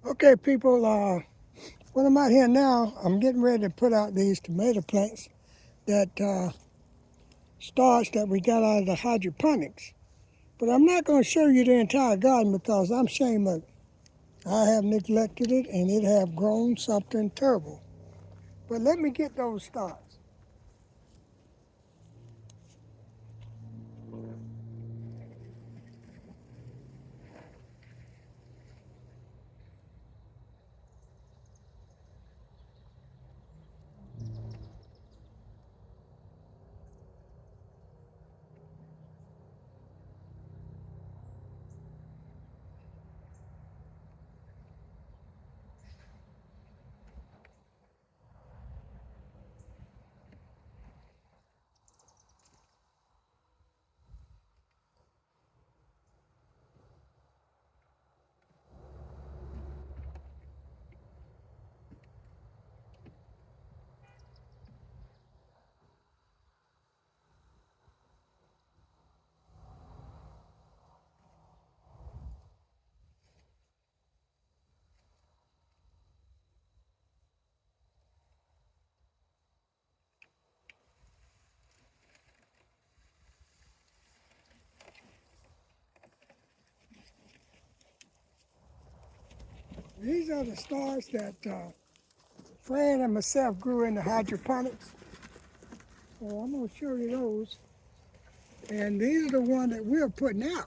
Okay, people, when I'm out here now, I'm getting ready to put out these tomato plants that starts that we got out of the hydroponics. But I'm not going to show you the entire garden because I'm ashamed of it. I have neglected it and it have grown something terrible. But let me get those starts. These are the starts that Fran and myself grew in the hydroponics. So I'm going to show you those. And these are the ones that we're putting out.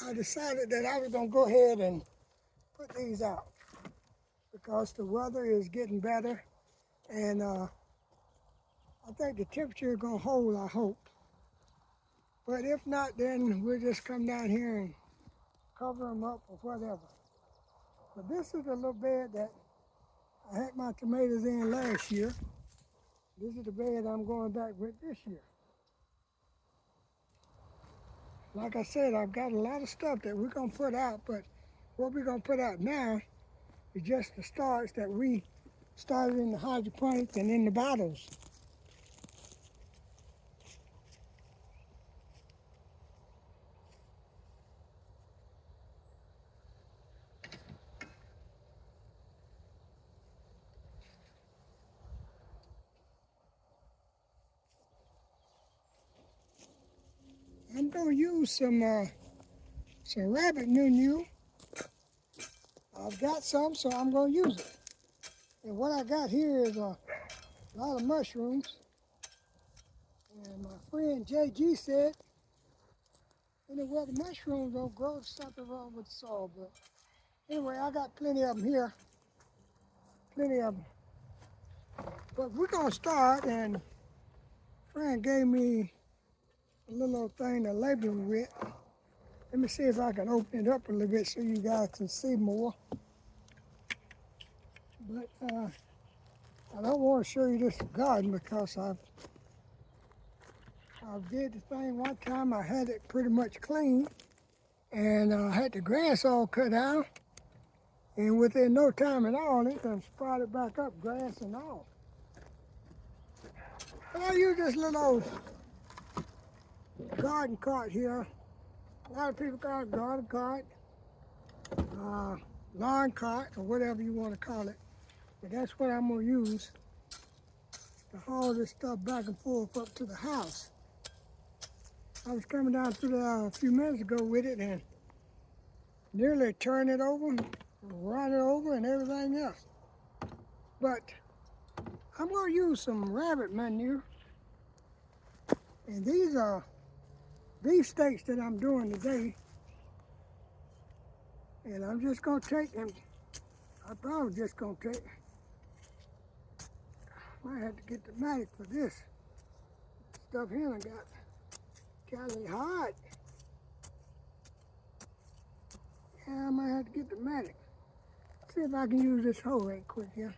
I decided that I was going to go ahead and put these out because the weather is getting better and I think the temperature is going to hold, I hope. But if not, then we'll just come down here and cover them up or whatever. But this is the little bed that I had my tomatoes in last year. This is the bed I'm going back with this year. Like I said, I've got a lot of stuff that we're going to put out, but what we're going to put out now is just the starts that we started in the hydroponics and in the bottles. I'm going to use some rabbit manure. I've got some, so I'm going to use it. And what I got here is a lot of mushrooms. And my friend JG said, well, the mushrooms don't grow, there's something wrong with the soil. But anyway, I got plenty of them here. Plenty of them. But we're going to start, and friend gave me a little old thing to label with. Let me see if I can open it up a little bit so you guys can see more. But I don't want to show you this garden because I did the thing one time. I had it pretty much clean, and I had the grass all cut out. And within no time at all, it done sprouted back up, grass and all. But I use this little old garden cart here. A lot of people call it garden cart, lawn cart, or whatever you want to call it. But that's what I'm going to use to haul this stuff back and forth up to the house. I was coming down through there a few minutes ago with it and nearly turned it over, run it over, and everything else. But I'm going to use some rabbit manure. And these are beef steaks that I'm doing today. And I'm just going to take them. I probably just going to take, might have to get the matic for this. Stuff here I got kind of hard. Yeah, I might have to get the matic. See if I can use this hoe right quick here.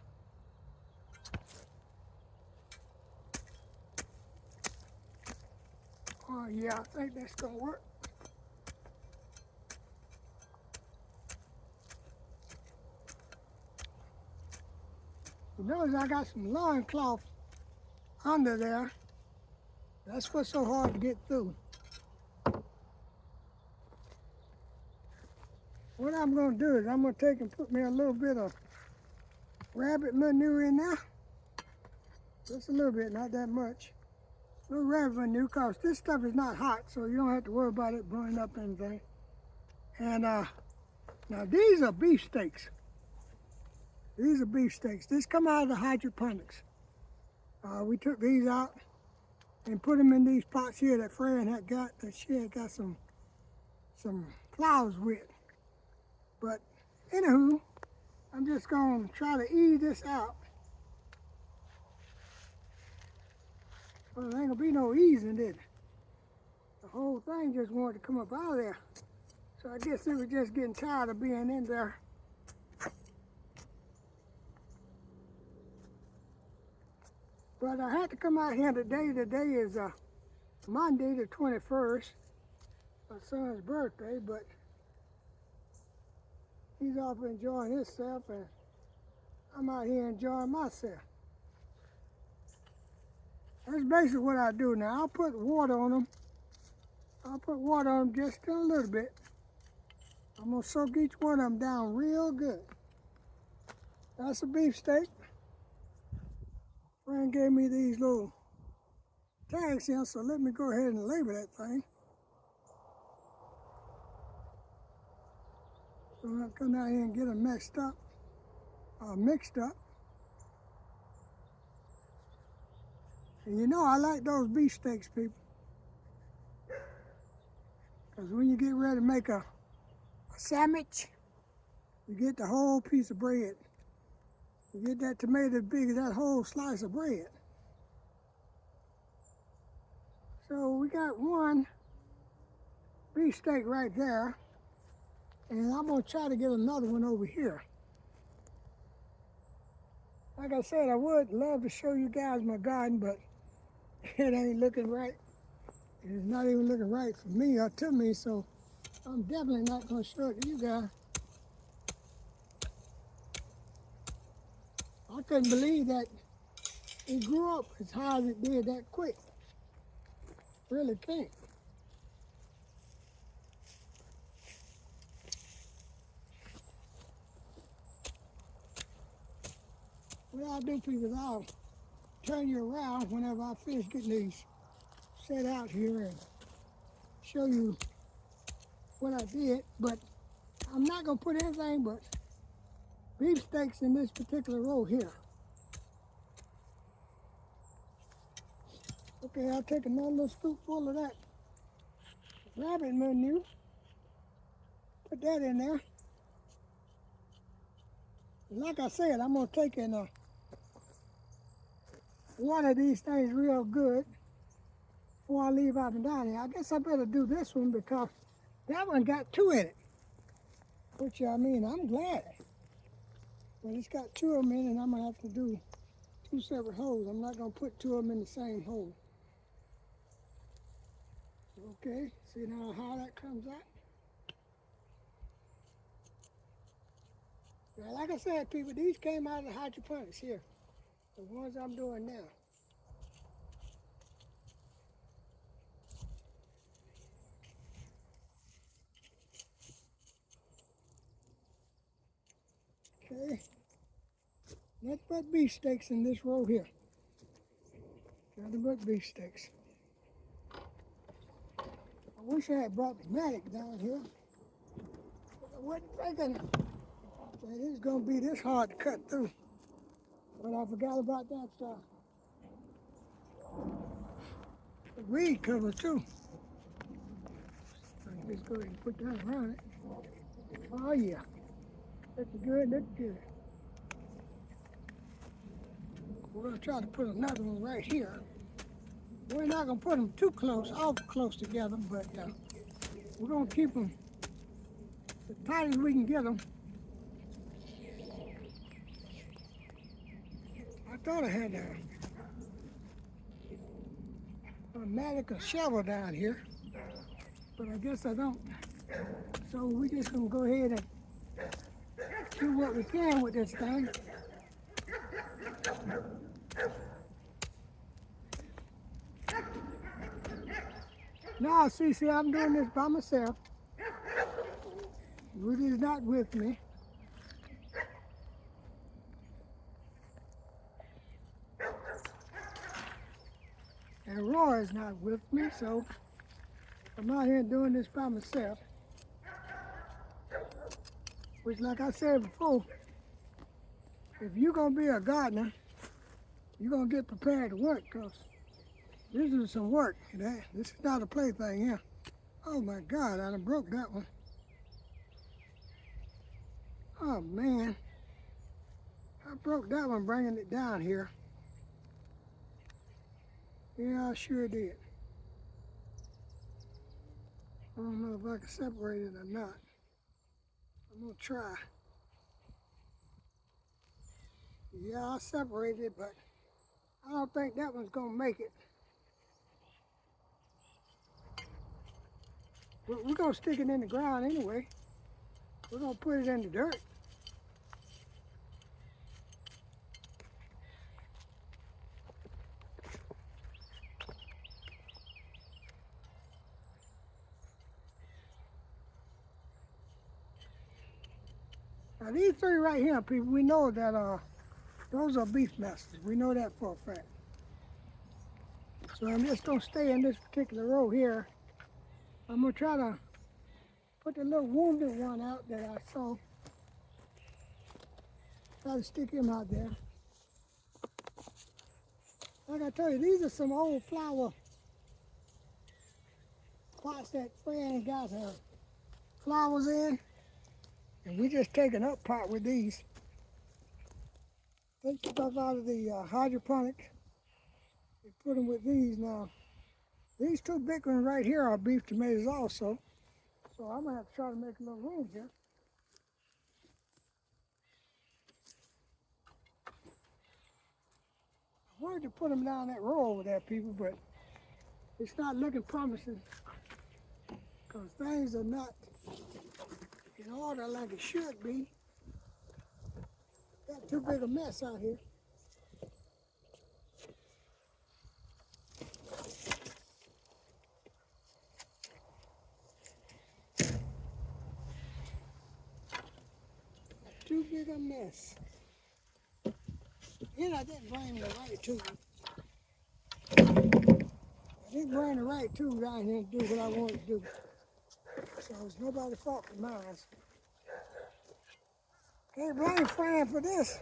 Oh yeah, I think that's gonna work. You notice I got some lawn cloth under there. That's what's so hard to get through. What I I'm gonna do is I'm gonna take and put me a little bit of rabbit manure in there. Just a little bit, not that much. A little rabbit manure, because this stuff is not hot, so you don't have to worry about it burning up anything. And now these are beef steaks. These are beef steaks. These come out of the hydroponics. We took these out and put them in these pots here that Fran had got, that she had got some flowers with. But anywho, I'm just gonna try to ease this out. Well, there ain't gonna be no easing, did it? The whole thing just wanted to come up out of there. So I guess it was just getting tired of being in there. But I had to come out here today. Today is Monday the 21st, my son's birthday, but he's off enjoying himself and I'm out here enjoying myself. That's basically what I do now. I'll put water on them. I'll put water on them just a little bit. I'm gonna soak each one of them down real good. That's a beef steak. Fran gave me these little tags here, so let me go ahead and label that thing. So I'll come down here and get them mixed up. And you know I like those beef steaks, people. Because when you get ready to make a sandwich, you get the whole piece of bread. You get that tomato as big as that whole slice of bread. So we got one beef steak right there. And I'm gonna try to get another one over here. Like I said, I would love to show you guys my garden, but it ain't looking right. It's not even looking right for me or to me, so I'm definitely not gonna show it to you guys. I couldn't believe that it grew up as high as it did that quick. Really can't. What I'll do, people, is I'll turn you around whenever I finish getting these set out here and show you what I did. But I'm not gonna put anything but beef steaks in this particular row here. Okay, I'll take another little scoopful of that rabbit manure. Put that in there. And like I said, I'm gonna take and water these things real good before I leave out and down here. I guess I better do this one because that one got two in it. Which I mean, I'm glad. But it's got two of them in it, and I'm gonna have to do two separate holes. I'm not gonna put two of them in the same hole. Okay, see now how that comes out? Now, like I said, people, these came out of the hydroponics here. The ones I'm doing now. Okay. Nothing but beef steaks in this row here. Nothing but beef steaks. I wish I had brought the mattock down here. I wasn't thinking that it was going to be this hard to cut through. But I forgot about that reed cover too. I'll just go ahead and put that around it. Oh yeah, looks good, looks good. We're going to try to put another one right here. We're not going to put them too close, awful close together, but we're going to keep them as tight as we can get them. I thought I had a mattock or shovel down here, but I guess I don't. So we're just going to go ahead and do what we can with this thing. Now, see, I'm doing this by myself. Rudy is not with me. And Roy is not with me, so I'm out here doing this by myself. Which, like I said before, if you're going to be a gardener, you're going to get prepared to work, because this is some work. This is not a plaything here. Oh my God, I done broke that one. Oh man, I broke that one bringing it down here. Yeah, I sure did. I don't know if I can separate it or not. I'm gonna try. Yeah, I separated it, but I don't think that one's gonna make it. But we're gonna stick it in the ground anyway. We're gonna put it in the dirt. Now these three right here, people, we know that those are beef masters. We know that for a fact. So I'm just gonna stay in this particular row here. I'm gonna try to put the little wounded one out that I saw. Try to stick him out there. Like I tell you, these are some old flower pots that Fran got her flowers in. And we just take an up pot with these. Take stuff out of the hydroponics and put them with these. Now, these two big ones right here are beef tomatoes also. So I'm gonna have to try to make a little room here. I wanted to put them down that row over there, people, but it's not looking promising because things are not in order like it should be. Got too big a mess out here. Too big a mess. And I didn't bring the right tool. I didn't bring the right tool down here to do what I wanted to do. So it's nobody's fault but mine. Can't blame Fran for this.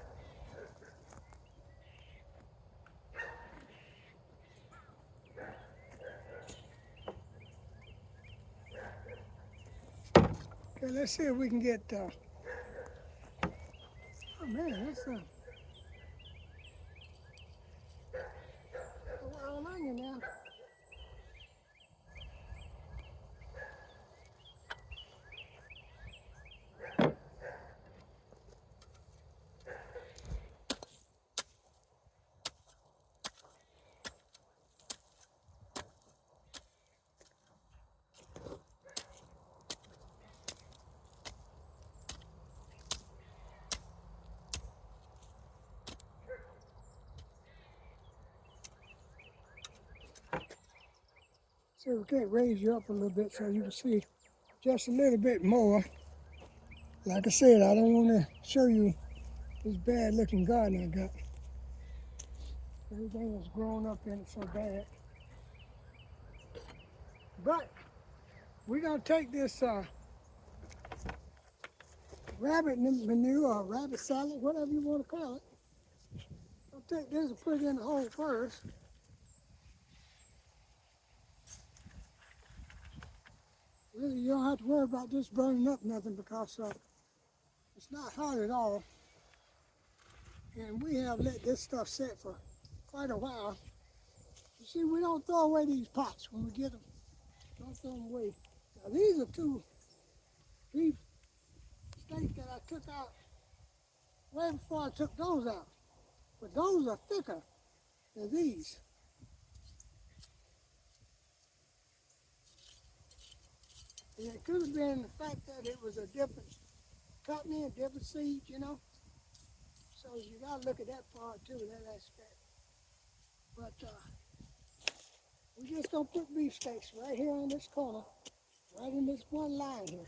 Okay, let's see if we can get, oh man, that's a wild onion now. So we can't raise you up a little bit so you can see just a little bit more. Like I said, I don't want to show you this bad looking garden I got. Everything was grown up in it so bad. But we're going to take this rabbit manure or rabbit salad, whatever you want to call it. I'll take this and put it in the hole first. Really, you don't have to worry about this burning up nothing because it's not hot at all. And we have let this stuff sit for quite a while. You see, we don't throw away these pots when we get them. Don't throw them away. Now these are two beef steaks that I took out way before I took those out. But those are thicker than these. And it could have been the fact that it was a different company, a different seed, you know. So you gotta look at that part too, that aspect. But we're just gonna put beef steaks right here on this corner, right in this one line here.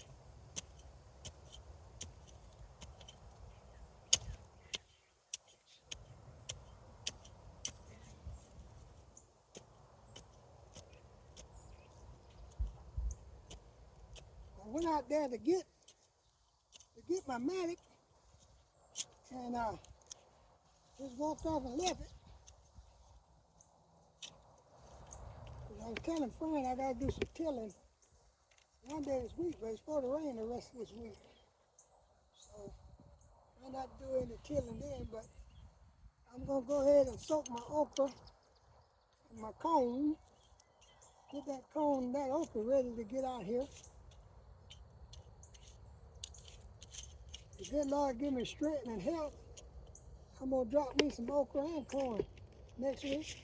went out there to get my mattock, and just walked off and left it. I was telling Fran I gotta do some tilling one day this week, but it's supposed to rain the rest of this week. So I might not do any tilling then, but I'm gonna go ahead and soak my okra and my cone. Get that cone and that okra ready to get out here. The good Lord give me strength and health. I'm gonna drop me some okra and corn next week.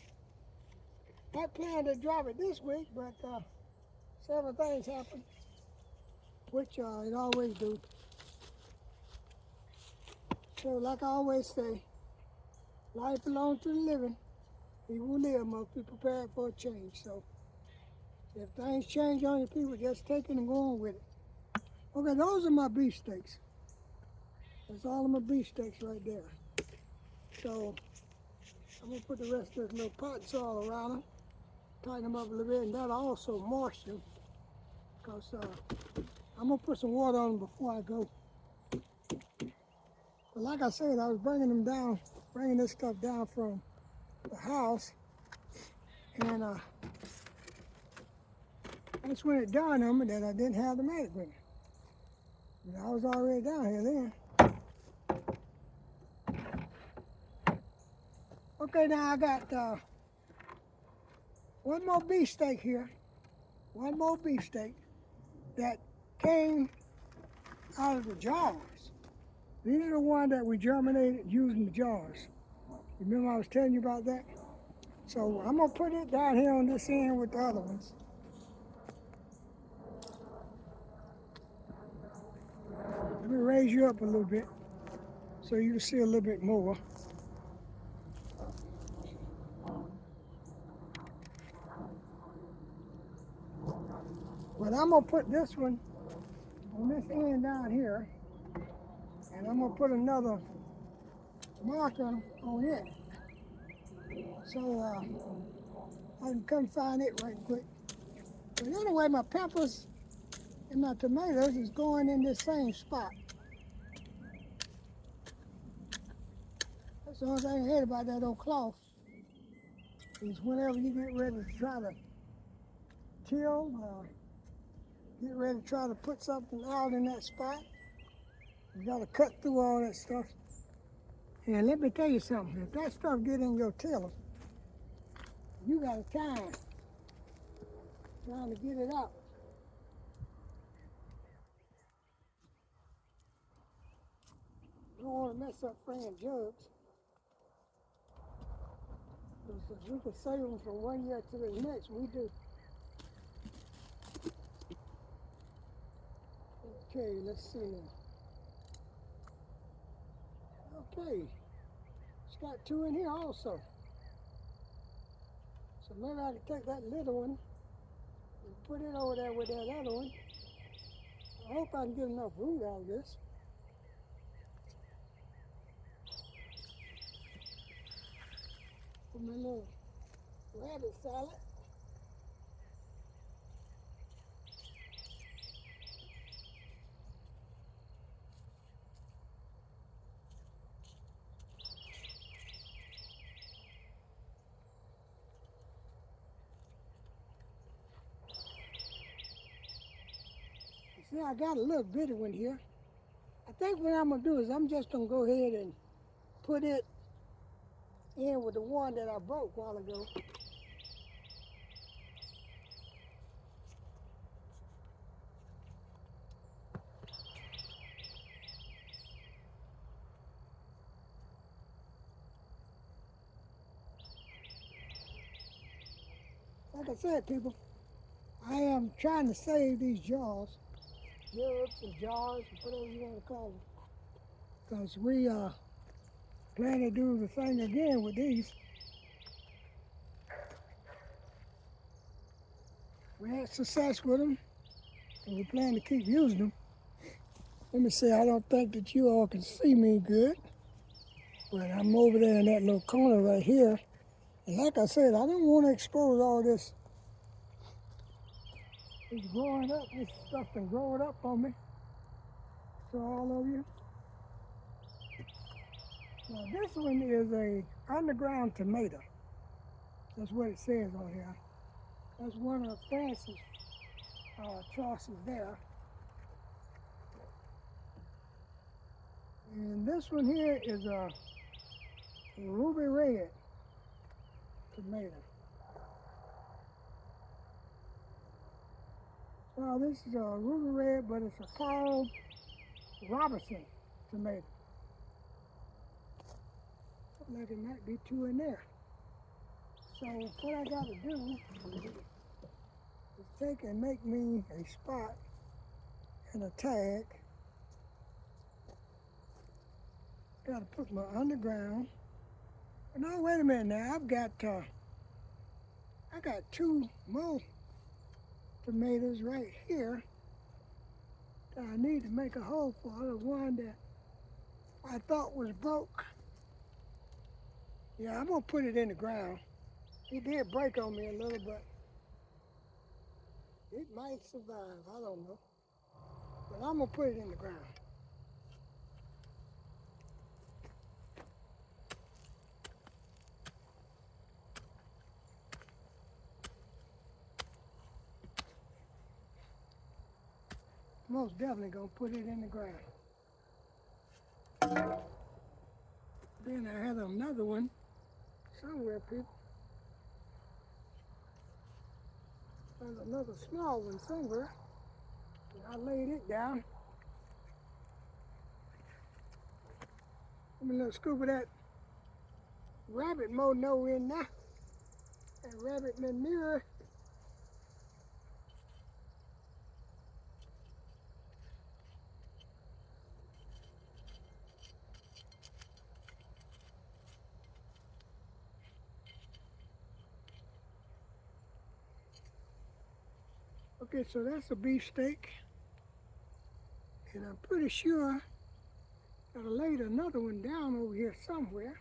I plan to drop it this week, but several things happen, which it always do. So like I always say, life belongs to the living. He who live must be prepared for a change. So if things change on you people, just take it and go on with it. Okay, those are my beef steaks. That's all of my beef steaks right there. So I'm gonna put the rest of this little pot soil around them, tighten them up a little bit, and that'll also moisture them, because I'm gonna put some water on them before I go. But like I said, I was bringing this stuff down from the house, and that's when it dawned on me that I didn't have the mattock with me. And I was already down here then. Okay, now I got one more beef steak here. One more beef steak that came out of the jars. These are the ones that we germinated using the jars. Remember I was telling you about that? So I'm gonna put it down here on this end with the other ones. Let me raise you up a little bit so you can see a little bit more. But I'm gonna put this one on this end down here, and I'm gonna put another marker on it, so I can come find it right quick. But anyway, my peppers and my tomatoes is going in this same spot. That's the only thing I hate about that old cloth, is whenever you get ready to try to till, get ready to try to put something out in that spot, you gotta cut through all that stuff. And let me tell you something, if that stuff get in your tiller, you got a time trying to get it out. You don't want to mess up Fran Jugs. Because if we can save them from one year to the next, we do. Okay, let's see now. Okay, it's got two in here also. So maybe I can take that little one and put it over there with that other one. I hope I can get enough root out of this. For my little rabbit salad. You see, I got a little bitty one here. I think what I'm gonna do is I'm just gonna go ahead and put it in with the one that I broke a while ago. Like I said, people, I am trying to save these jars, jugs and jars, and whatever you want to call them, because we plan to do the thing again with these. We had success with them, and we plan to keep using them. Let me see, I don't think that you all can see me good, but I'm over there in that little corner right here. And like I said, I don't want to expose all this It's growing up. This stuff been growing up on me. So all of you. Now this one is a underground tomato. That's what it says on here. That's one of Francis' choices there. And this one here is a ruby red tomato. Well, this is a ruby red, but it's a Paul Robertson tomato. Looks like it might be two in there. So what I got to do is take and make me a spot and a tag. Got to put my underground. No, wait a minute now. I got two more tomatoes right here that I need to make a hole for. The one that I thought was broke. Yeah, I'm gonna put it in the ground. It did break on me a little, but it might survive. I don't know. But I'm gonna put it in the ground. Most definitely gonna put it in the ground. Then I had another one somewhere, people. There's another small one somewhere. And I laid it down. Let me little scoop of that rabbit mono in there. That rabbit manure. Okay, so that's a beefsteak. And I'm pretty sure that I laid another one down over here somewhere.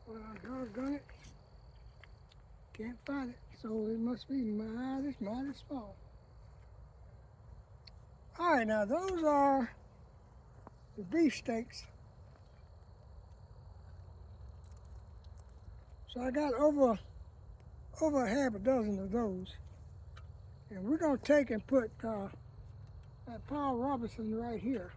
Well, doggone it. Can't find it. So it must be mighty small. All right, now those are the beefsteaks. So I got over half a dozen of those. And we're gonna take and put that Paul Robertson right here.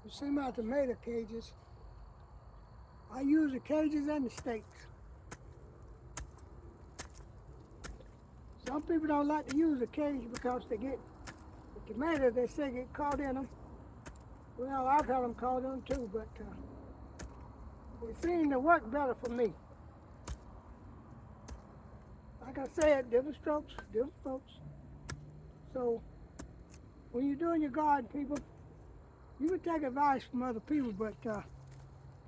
You see my tomato cages? I use the cages and the stakes. Some people don't like to use the cage because they get the tomatoes, they say, get caught in them. Well, I've had them caught in them too, but it seemed to work better for me. Like I said, different strokes, different folks. So when you're doing your garden, people, you can take advice from other people, but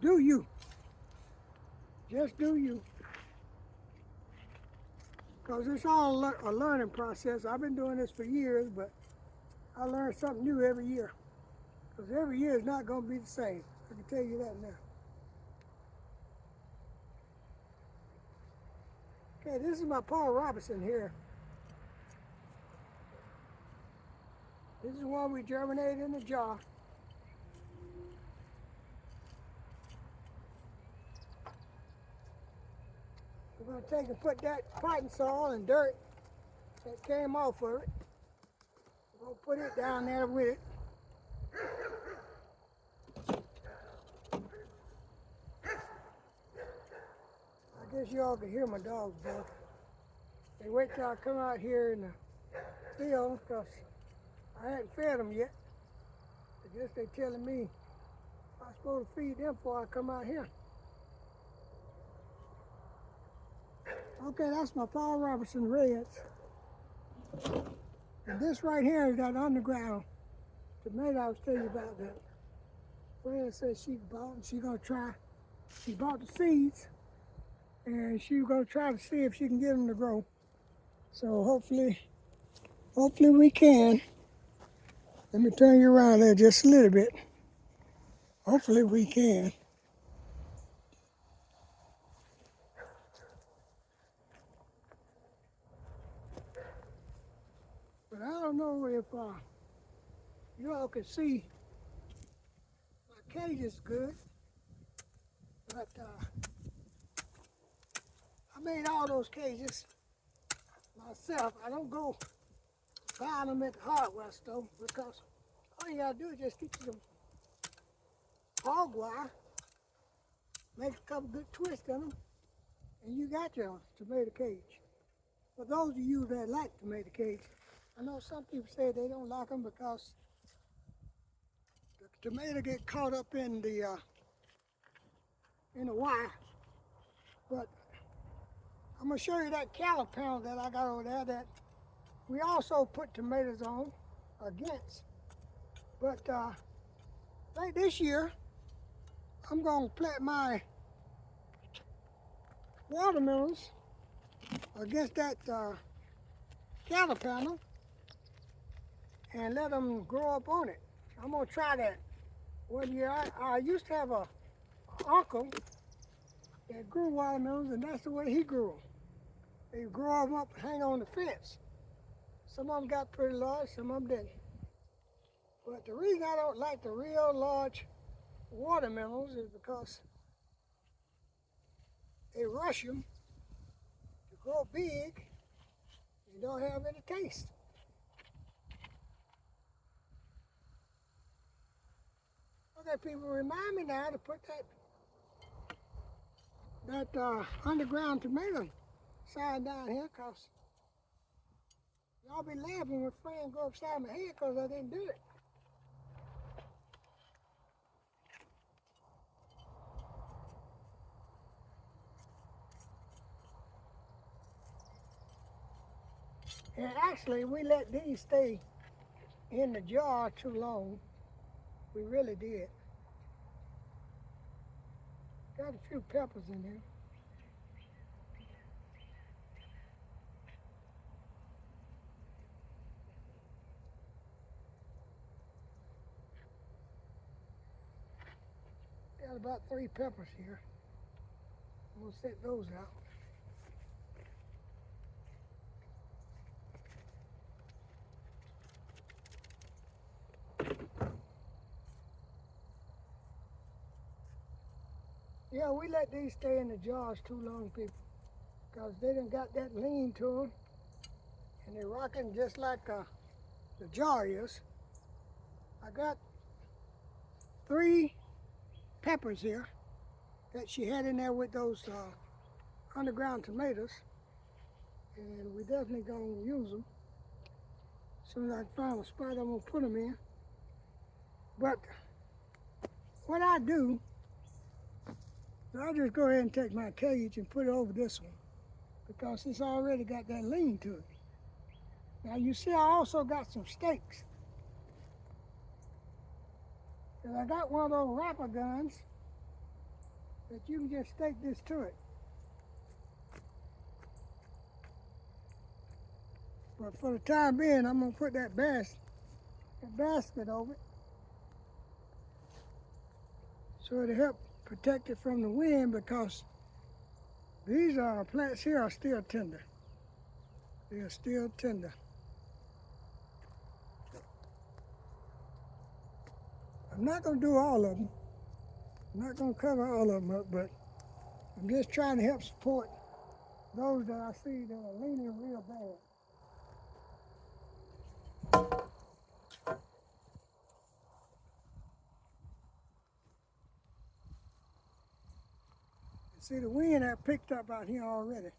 do you. Just do you. Because it's all a learning process. I've been doing this for years, but I learn something new every year. Because every year is not going to be the same. I can tell you that now. Okay, this is my Paul Robertson here. This is one we germinated in a jar. We're going to take and put that potting soil and dirt that came off of it. We're going to put it down there with it. I guess y'all can hear my dogs bark. They wait till I come out here in the field because I hadn't fed them yet. I guess they're telling me I'm supposed to feed them before I come out here. Okay, that's my Paul Robertson Reds. And this right here is that underground tomato I was telling you about that. Fran said she bought and she's gonna try. She bought the seeds and she's gonna try to see if she can get them to grow. So hopefully we can. Let me turn you around there just a little bit. Hopefully we can. But I don't know if you all can see my cage is good. But I made all those cages myself. I don't go buying them at the hardware store because all you gotta do is just get some hog wire, make a couple good twists in them, and you got your tomato cage. For those of you that like tomato cage, I know some people say they don't like them because the tomato get caught up in the wire. But I'm gonna show you that cattle panel that I got over there that we also put tomatoes on against. But like this year, I'm gonna plant my watermelons against that cattle panel and let them grow up on it. I'm gonna try that. One year I used to have a uncle that grew watermelons, and that's the way he grew them. They grow them up and hang on the fence. Some of them got pretty large, some of them didn't. But the reason I don't like the real large watermelons is because they rush them to grow big and don't have any taste. Okay, people, remind me now to put that underground tomato sign down here, because y'all be laughing when friends go upside my head because I didn't do it. And actually, we let these stay in the jar too long. We really did. Got a few peppers in there. Got about 3 peppers here. We'll set those out. Yeah, we let these stay in the jars too long, people, because they done got that lean to them, and they're rocking just like the jar is. I got 3 peppers here that she had in there with those underground tomatoes, and we definitely gonna use them. As soon as I find a spot, I'm gonna put them in. But what I do, I just go ahead and take my cage and put it over this one because it's already got that lean to it. Now you see I also got some stakes. And I got one of those wrapper guns that you can just stake this to it. But for the time being, I'm gonna put that basket over it so it'll help protect it from the wind, because these plants here are still tender. They are still tender. I'm not gonna do all of them. I'm not gonna cover all of them up, but I'm just trying to help support those that I see that are leaning real bad. See, the wind had picked up out here already.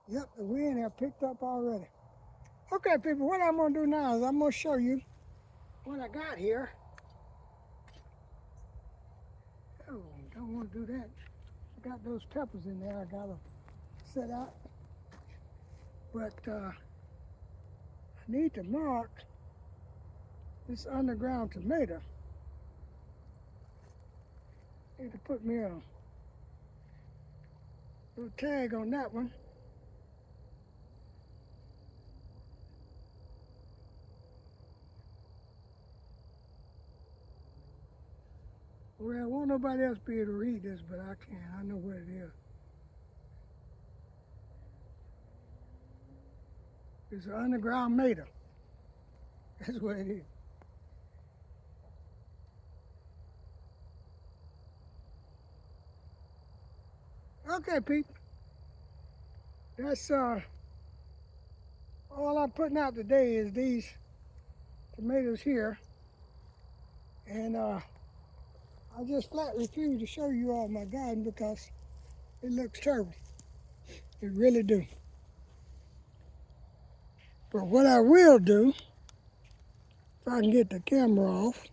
Yep, the wind had picked up already. Okay, people, what I'm gonna do now is I'm gonna show you what I got here. Oh, don't want to do that. I got those peppers in there I gotta set out. But I need to mark this underground tomato. Need to put me a little tag on that one. Well, won't nobody else be able to read this, but I can. I know what it is. It's an underground tomato. That's what it is. Okay, people. That's all I'm putting out today is these tomatoes here. And I just flat refuse to show you all my garden because it looks terrible. It really do. But what I will do, if I can get the camera off,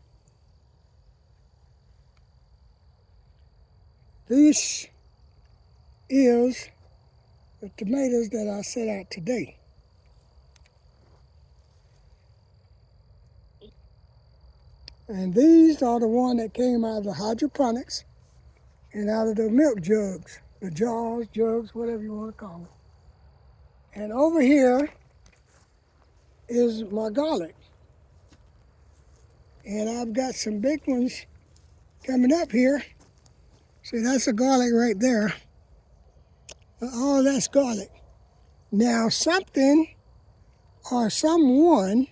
this is the tomatoes that I set out today. And these are the one that came out of the hydroponics and out of the milk jugs, the jars, jugs, whatever you want to call them. And over here is my garlic. And I've got some big ones coming up here. See, that's a garlic right there. All that's garlic. Now something or someone,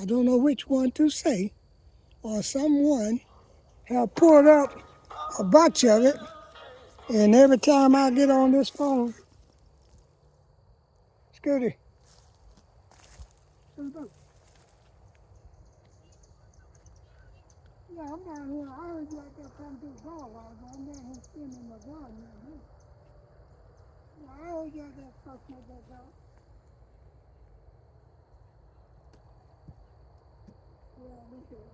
I don't know which one to say, or someone have pulled up a bunch of it, and every time I get on this phone, Scooty, yeah, I'm down here. I heard you out there trying to do a ball while ago. I'm down here spinning my garden right now. Yeah, I heard you out there fucking with that dog. Yeah, look at it.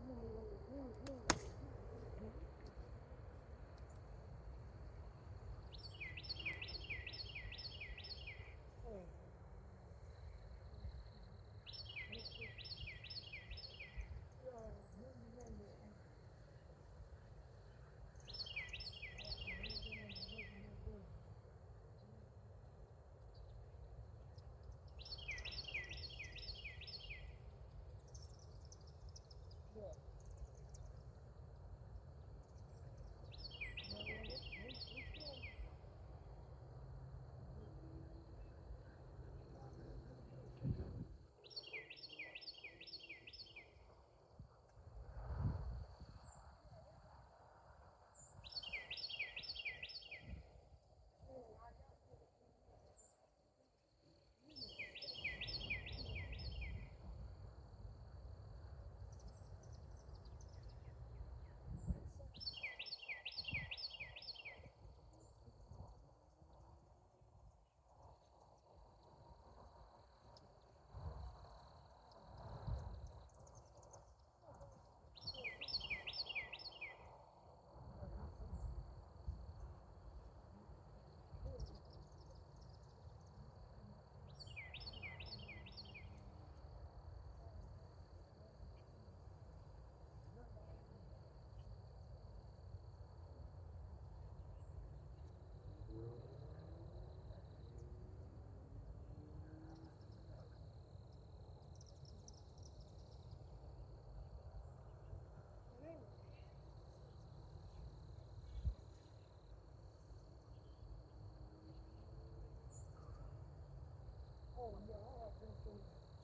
Oh, yeah, I have been to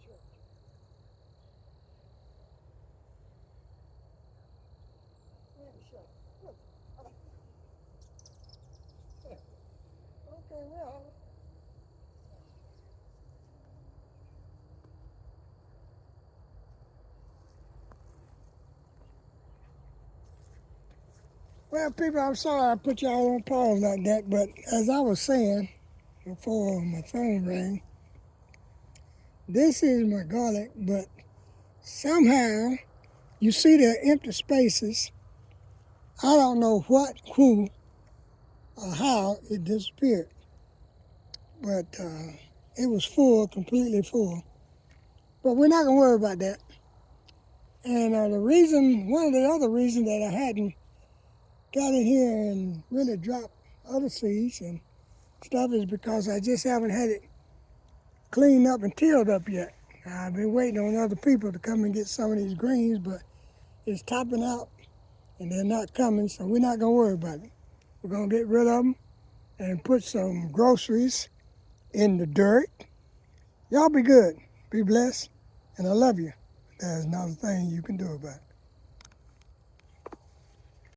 church. Yeah, sure. Look. Okay, well. Well, people, I'm sorry I put y'all on pause like that, but as I was saying before my phone rang, this is my garlic, but somehow you see the empty spaces. I don't know what, who, or how it disappeared, but it was full, completely full. But we're not gonna worry about that. And one of the other reasons that I hadn't got in here and really dropped other seeds and stuff is because I just haven't had it cleaned up and tilled up yet. I've been waiting on other people to come and get some of these greens, but it's topping out and they're not coming, so we're not gonna worry about it. We're gonna get rid of them and put some groceries in the dirt. Y'all be good, be blessed, and I love you. There's not a thing you can do about it.